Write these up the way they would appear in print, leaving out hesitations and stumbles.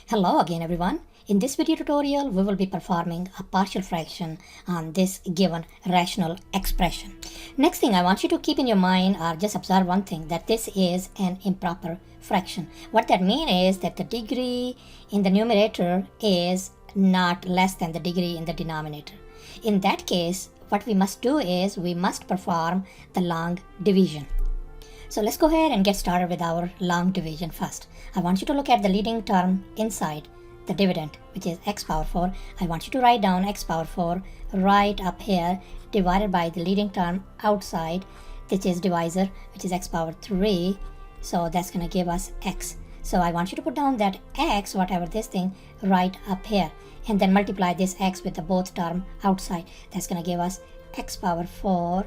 Hello again everyone. In this video tutorial, we will be performing a partial fraction on this given rational expression. Next thing I want you to keep in your mind or just observe one thing, that this is an improper fraction. What that means is that the degree in the numerator is not less than the degree in the denominator. In that case, what we must do is we must perform the long division. So let's go ahead and get started with our long division first. I want you to look at the leading term inside the dividend, which is x power 4. I want you to write down x power 4 right up here divided by the leading term outside, which is divisor, which is x power 3. So that's going to give us x. So I want you to put down that x, whatever this thing, right up here. And then multiply this x with the both term outside. That's going to give us x power 4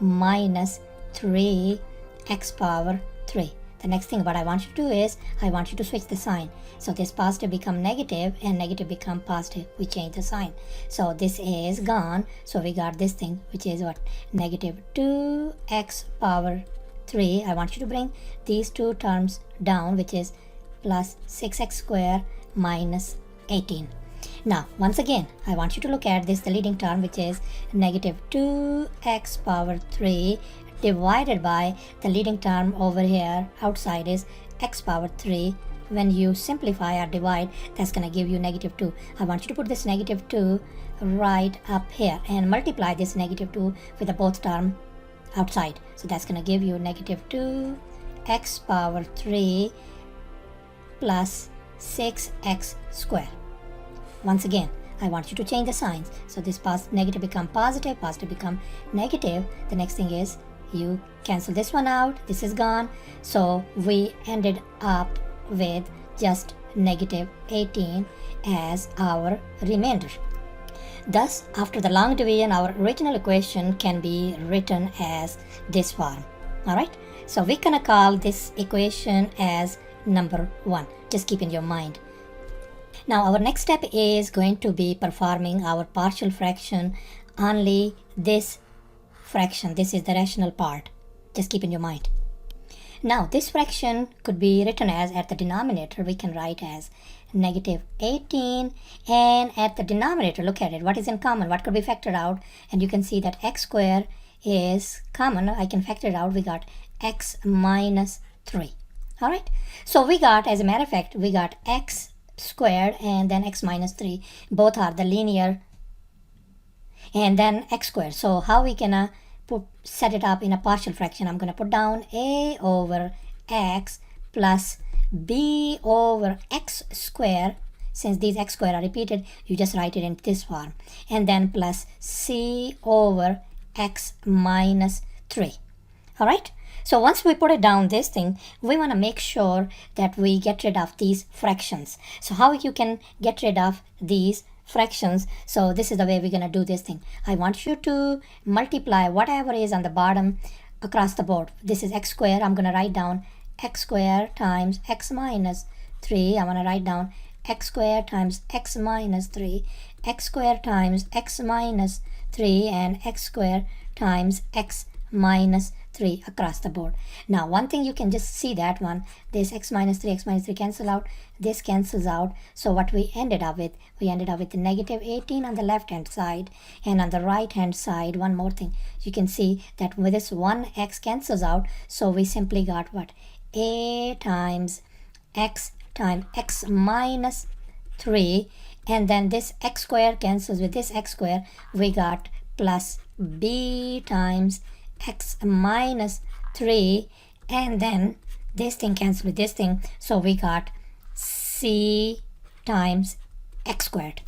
minus 3 x power 3. The next thing what I want you to do is I want you to switch the sign. So this positive become negative and negative become positive. We change the sign. So this is gone. So we got this thing, which is what? Negative 2x power 3. I want you to bring these two terms down, which is plus 6x square minus 18. Now, once again, I want you to look at this, the leading term, which is negative 2x power 3 divided by the leading term over here outside is x power 3. When you simplify or divide, that's going to give you negative 2. I want you to put this negative 2 right up here and multiply this negative 2 with the both term outside. So that's going to give you negative 2 x power 3 plus 6x square. Once again, I want you to change the signs. So this negative become positive, positive become negative. The next thing is you cancel this one out, this is gone. So we ended up with just negative 18 as our remainder. Thus, after the long division, our original equation can be written as this form. Alright, so we're gonna call this equation as number 1. Just keep in your mind. Now our next step is going to be performing our partial fraction, only this fraction. This is the rational part. Just keep in your mind. Now this fraction could be written as, at the denominator we can write as negative 18, and at the denominator, look at it, what is in common, what could be factored out, and you can see that x square is common. I can factor it out. We got x minus 3. Alright, so we got, as a matter of fact, we got x squared and then x minus 3. Both are the linear and then x squared. So how we can set it up in a partial fraction? I'm going to put down a over x plus b over x square. Since these x square are repeated, you just write it in this form. And then plus c over x minus 3. Alright? So once we put it down this thing, we want to make sure that we get rid of these fractions. So how you can get rid of these fractions? So this is the way we're going to do this thing. I want you to multiply whatever is on the bottom across the board. This is x squared. I'm going to write down x squared times x minus 3. I want to write down x squared times x minus 3, x squared times x minus 3, and x squared times x minus 3 across the board. Now one thing you can just see that one, this x minus 3 cancel out, this cancels out. So what we ended up with, the negative 18 on the left hand side, and on the right hand side, one more thing, you can see that with this one x cancels out. So we simply got what? A times x minus 3, and then this x square cancels with this x square. We got plus b times x minus 3, and then this thing cancels with this thing. So we got c times x squared.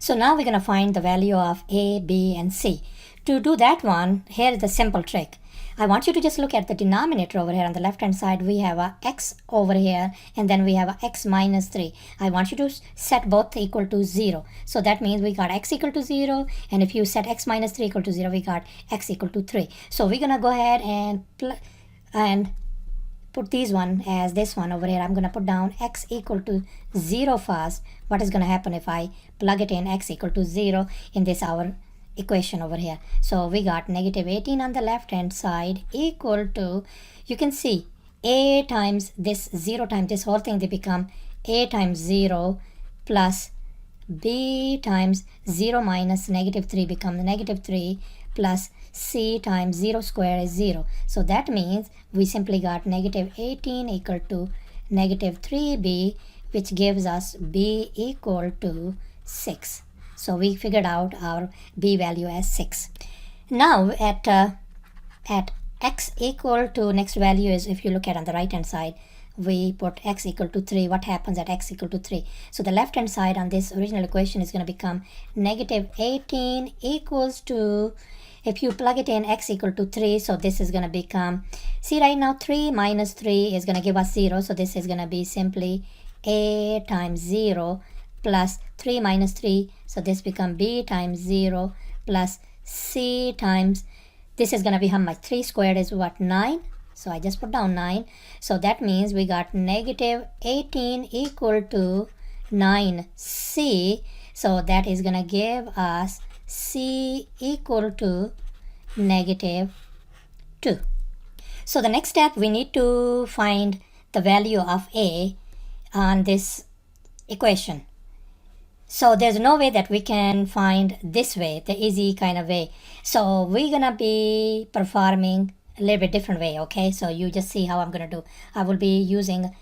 So now we're going to find the value of a, b, and c. To do that one, here is the simple trick. I want you to just look at the denominator over here on the left hand side. We have a x over here, and then we have a x minus 3. I want you to set both equal to 0. So that means we got x equal to 0, and if you set x minus 3 equal to 0, we got x equal to 3. So we're gonna go ahead and put these one as this one over here. I'm gonna put down x equal to 0 first. What is gonna happen if I plug it in x equal to 0 in this our equation over here? So we got negative 18 on the left hand side equal to, you can see a times this 0 times this whole thing, they become a times 0 plus b times 0 minus negative 3 becomes negative 3 plus c times 0 square is 0. So that means we simply got negative 18 equal to negative 3b, which gives us b equal to 6. So we figured out our b value as 6. Now at x equal to, next value is, if you look at on the right hand side, we put x equal to 3. What happens at x equal to 3? So the left hand side on this original equation is going to become negative 18 equals to, if you plug it in, x equal to 3, so this is going to become, see right now 3 minus 3 is going to give us 0, so this is going to be simply a times 0 plus 3 minus 3, so this become b times 0 plus c times, this is going to be how much? 3 squared is what? 9. So I just put down 9. So that means we got negative 18 equal to 9c. So that is going to give us c equal to negative 2. So the next step, we need to find the value of a on this equation. So there's no way that we can find this way, the easy kind of way. So we're gonna be performing a little bit different way, okay? So you just see how I'm gonna do. I will be using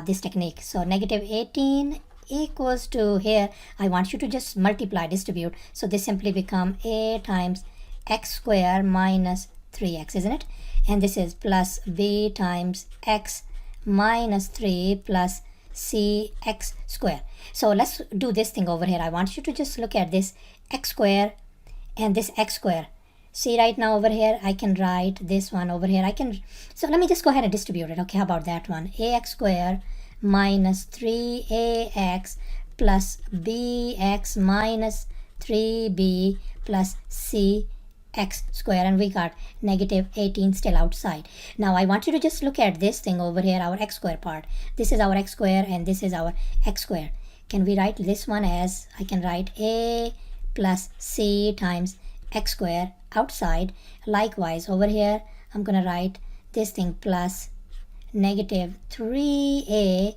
this technique. So negative 18 equals to, here I want you to just multiply, distribute. So this simply become a times x square minus 3x, isn't it? And this is plus b times x minus 3 plus cx square. So let's do this thing over here. I want you to just look at this x square and this x square. See right now over here, I can write this one over here. So let me just go ahead and distribute it. Okay, how about that one? Ax square minus 3ax plus bx minus 3b plus cx square, and we got negative 18 still outside. Now I want you to just look at this thing over here, our x square part. This is our x square and this is our x square. Can we write this one as, I can write a plus c times x square outside. Likewise over here, I'm going to write this thing plus negative 3a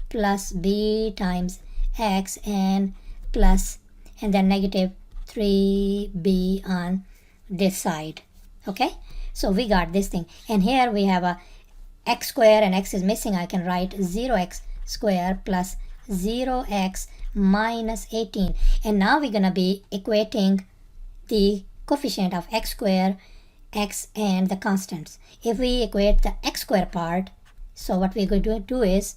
plus b times x and plus, and then negative 3b on this side. Okay, so we got this thing, and here we have a x square and x is missing. I can write 0x square plus 0x minus 18, and now we're gonna be equating the coefficient of x square, x, and the constants. If we equate the x square part, so what we're going to do is,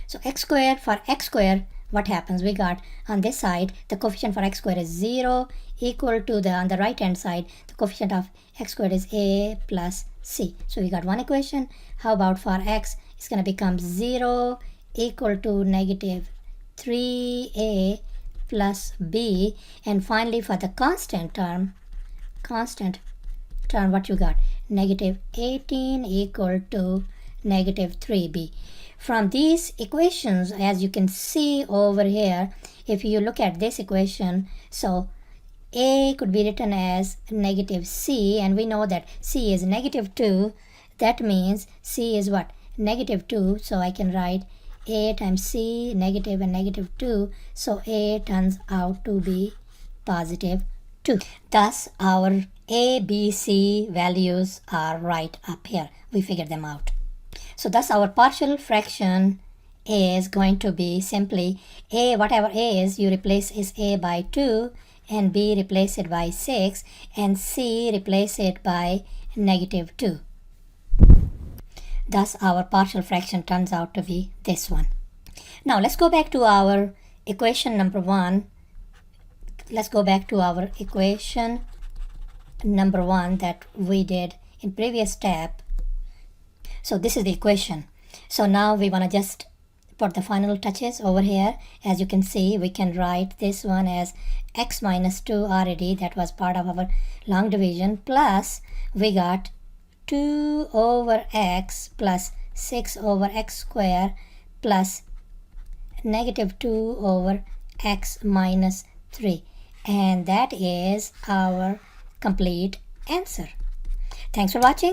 so x square, for x square, what happens? We got on this side the coefficient for x square is 0 equal to the, on the right hand side, the coefficient of x squared is a plus c. So we got one equation. How about for x? It's going to become 0 equal to negative 3a plus b, and finally for the constant term, what you got? Negative 18 equal to negative 3b. From these equations, as you can see over here, if you look at this equation, so a could be written as negative c, and we know that c is negative 2. That means c is what? Negative 2. So I can write a times c, negative and negative 2. So a turns out to be positive 2. Thus our a, b, c values are right up here. We figured them out. So thus our partial fraction is going to be simply a, whatever a is, you replace is a by 2, and b replace it by 6, and c replace it by negative 2. Thus our partial fraction turns out to be this one. Now let's go back to our equation number 1. Let's go back to our equation number 1 that we did in previous step. So this is the equation. So now we want to just put the final touches over here. As you can see, we can write this one as x minus 2 already. That was part of our long division. Plus we got 2 over x plus 6 over x square plus negative 2 over x minus 3. And that is our complete answer. Thanks for watching.